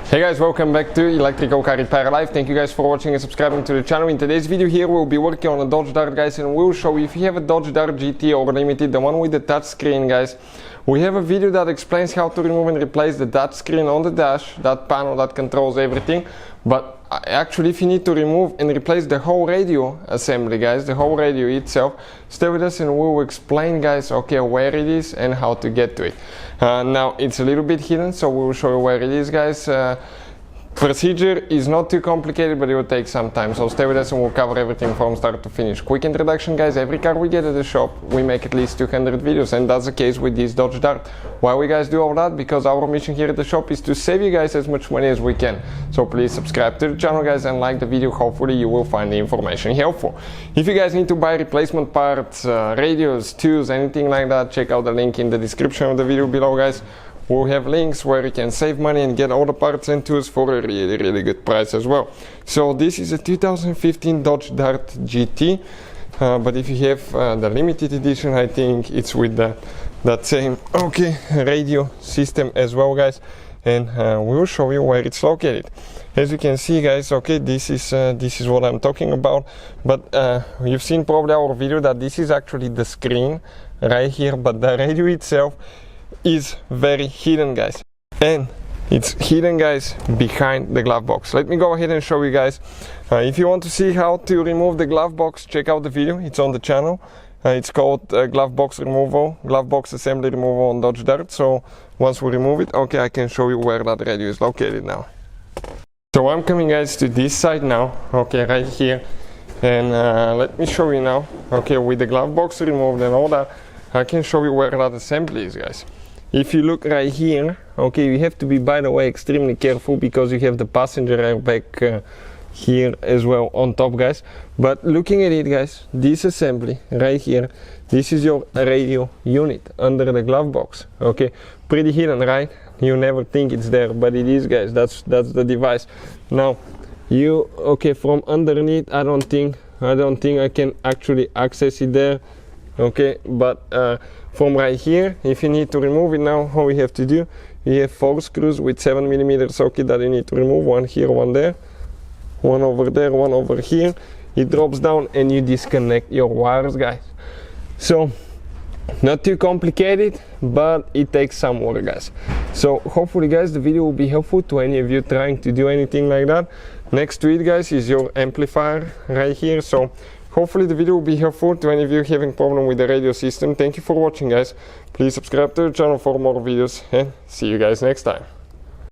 Hey guys, welcome back to Electrical Car Repair Live. Thank you guys for watching and subscribing to the channel. In today's video here we'll be working on a Dodge Dart, guys, and we'll show you if you have a Dodge Dart GT or Limited, the one with the touch screen, guys. We have a video that explains how to remove and replace the touch screen on the dash, that panel that controls everything. But actually, if you need to remove and replace the whole radio assembly, guys, the whole radio itself, stay with us and we'll explain, guys, okay, where it is and how to get to it. Now it's a little bit hidden, so we'll show you where it is, guys. Procedure is not too complicated, but it will take some time, so stay with us and we'll cover everything from start to finish. Quick introduction, guys: every car we get at the shop we make at least 200 videos, and that's the case with this Dodge Dart. Why we guys do all that? Because our mission here at the shop is to save you guys as much money as we can. So please subscribe to the channel, guys, and like the video. Hopefully you will find the information helpful. If you guys need to buy replacement parts, radios, tools, anything like that, check out the link in the description of the video below, guys. We'll have links where you can save money and get all the parts and tools for a really good price as well. So this is a 2015 Dodge Dart GT, but if you have the limited edition, I think it's with that same radio system as well, guys, and we will show you where it's located. As you can see, guys, this is what I'm talking about, but you've seen probably our video that this is actually the screen right here, but the radio itself is very hidden, guys, and it's hidden, guys, behind the glove box. Let me go ahead and show you guys. If you want to see how to remove the glove box, check out the video, it's on the channel. It's called glove box assembly removal on Dodge Dart. So once we remove it, I can show you where that radio is located now. So I'm coming, guys, to this side now, right here, and let me show you now, with the glove box removed and all that, I can show you where that assembly is, guys. If you look right here, you have to be, by the way, extremely careful because you have the passenger airbag here as well on top, guys. But looking at it, guys, this assembly right here, this is your radio unit under the glove box. Pretty hidden, right? You never think it's there, but it is, guys. That's the device. Now you from underneath, I don't think I can actually access it there. But from right here, if you need to remove it now, all we have to do, we have 4 screws with 7mm socket that you need to remove, one here, one there, one over there, one over here. It drops down and you disconnect your wires, guys. So not too complicated, but it takes some work, guys. So hopefully, guys, the video will be helpful to any of you trying to do anything like that. Next to it, guys, is your amplifier right here. So hopefully the video will be helpful to any of you having problem with the radio system. Thank you for watching, guys. Please subscribe to the channel for more videos and see you guys next time.